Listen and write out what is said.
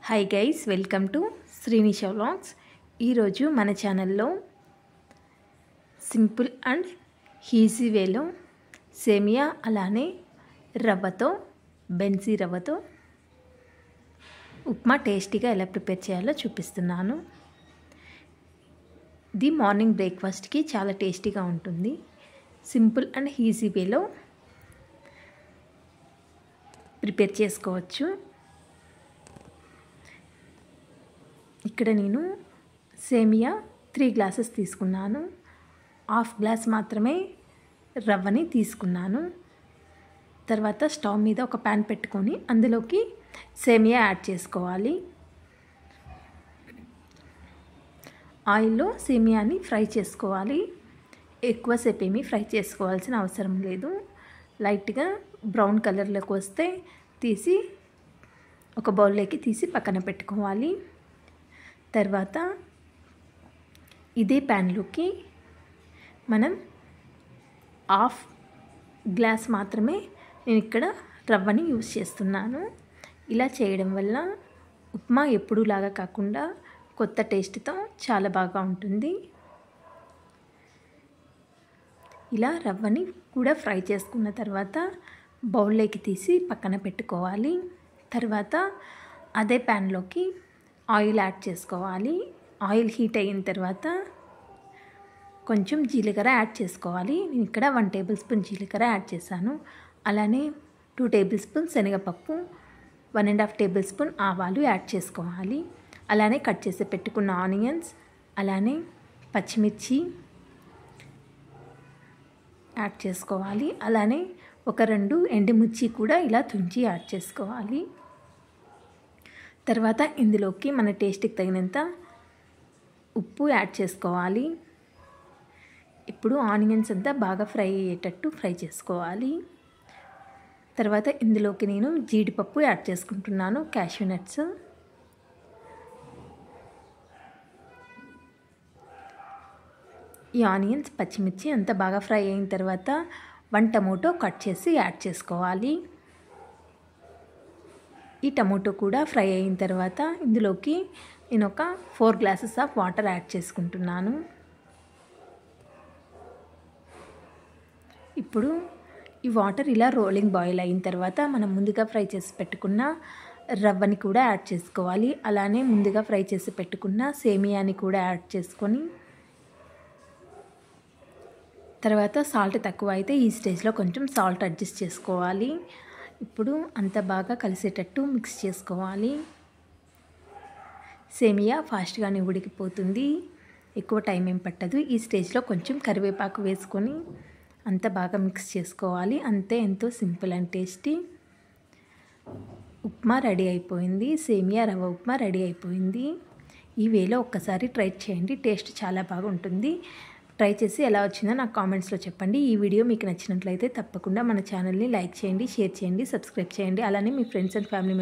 Hi guys, welcome to Srinisha vlogs. ఈరోజు మన ఛానల్లో సింపుల్ అండ్ ఈజీ వేలో సేమియా అలానే రవ్వతో బెన్సీ రవ్వతో ఉప్మా టేస్టీగా ఎలా ప్రిపేర్ చేయాలో చూపిస్తున్నాను. ఇది మార్నింగ్ బ్రేక్ఫాస్ట్కి చాలా టేస్టీగా ఉంటుంది. సింపుల్ అండ్ ఈజీ వేలో ప్రిపేర్ చేసుకోవచ్చు. ఇక్కడ నేను సేమియా 3 గ్లాసెస్ తీసుకున్నాను. హాఫ్ గ్లాస్ మాత్రమే రవ్వని తీసుకున్నాను. తర్వాత స్టవ్ మీద ఒక ప్యాన్ పెట్టుకొని అందులోకి సేమియా యాడ్ చేసుకోవాలి. ఆయిల్లో సేమియాని ఫ్రై చేసుకోవాలి. ఎక్కువసేపు ఏమీ ఫ్రై చేసుకోవాల్సిన అవసరం లేదు. లైట్గా బ్రౌన్ కలర్లోకి వస్తే తీసి ఒక బౌల్లోకి తీసి పక్కన పెట్టుకోవాలి. తర్వాత ఇదే ప్యాన్లోకి మనం హాఫ్ గ్లాస్ మాత్రమే నేను ఇక్కడ రవ్వని యూజ్ చేస్తున్నాను. ఇలా చేయడం వల్ల ఉప్మా ఎప్పుడూలాగా కాకుండా కొత్త టేస్ట్తో చాలా బాగా ఉంటుంది. ఇలా రవ్వని కూడా ఫ్రై చేసుకున్న తర్వాత బౌల్లోకి తీసి పక్కన పెట్టుకోవాలి. తర్వాత అదే ప్యాన్లోకి ఆయిల్ యాడ్ చేసుకోవాలి. ఆయిల్ హీట్ అయిన తర్వాత కొంచెం జీలకర్ర యాడ్ చేసుకోవాలి. నేను ఇక్కడ 1 టేబుల్ స్పూన్ జీలకర్ర యాడ్ చేశాను. అలానే 2 టేబుల్ స్పూన్ శనగపప్పు, 1.5 టేబుల్ స్పూన్ ఆవాలు యాడ్ చేసుకోవాలి. అలానే కట్ చేసి పెట్టుకున్న ఆనియన్స్, అలానే పచ్చిమిర్చి యాడ్ చేసుకోవాలి. అలానే ఒక 2 ఎండుమిర్చి కూడా ఇలా తుంచి యాడ్ చేసుకోవాలి. తర్వాత ఇందులోకి మన టేస్ట్కి తగినంత ఉప్పు యాడ్ చేసుకోవాలి. ఇప్పుడు ఆనియన్స్ అంతా బాగా ఫ్రై అయ్యేటట్టు ఫ్రై చేసుకోవాలి. తర్వాత ఇందులోకి నేను జీడిపప్పు యాడ్ చేసుకుంటున్నాను, క్యాష్యూ నట్స్. ఈ ఆనియన్స్, పచ్చిమిర్చి అంతా బాగా ఫ్రై అయిన తర్వాత 1 టమోటో కట్ చేసి యాడ్ చేసుకోవాలి. ఈ టమోటో కూడా ఫ్రై అయిన తర్వాత ఇందులోకి నేను ఒక 4 గ్లాసెస్ ఆఫ్ వాటర్ యాడ్ చేసుకుంటున్నాను. ఇప్పుడు ఈ వాటర్ ఇలా రోలింగ్ బాయిల్ అయిన తర్వాత మనం ముందుగా ఫ్రై చేసి పెట్టుకున్న రవ్వని కూడా యాడ్ చేసుకోవాలి. అలానే ముందుగా ఫ్రై చేసి పెట్టుకున్న సేమియాని కూడా యాడ్ చేసుకొని తర్వాత సాల్ట్ తక్కువ అయితే ఈ స్టేజ్లో కొంచెం సాల్ట్ అడ్జస్ట్ చేసుకోవాలి. ఇప్పుడు అంత బాగా కలిసేటట్టు మిక్స్ చేసుకోవాలి. సేమియా ఫాస్ట్గానే ఉడికిపోతుంది, ఎక్కువ టైం ఏం పట్టదు. ఈ స్టేజ్లో కొంచెం కరివేపాకు వేసుకొని అంత బాగా మిక్స్ చేసుకోవాలి. అంతే, ఎంతో simple and tasty upma ready అయిపోయింది. సేమియా రవ్వ ఉప్మా రెడీ అయిపోయింది. ఈ వేలో ఒక్కసారి ట్రై చేయండి, టేస్ట్ చాలా బాగుంటుంది. ట్రై చేసి ఎలా వచ్చిందో నాకు కామెంట్స్లో చెప్పండి. ఈ వీడియో మీకు నచ్చినట్లయితే తప్పకుండా మన ఛానల్ని లైక్ చేయండి, షేర్ చేయండి, సబ్స్క్రైబ్ చేయండి. అలానే మీ ఫ్రెండ్స్ అండ్ ఫ్యామిలీ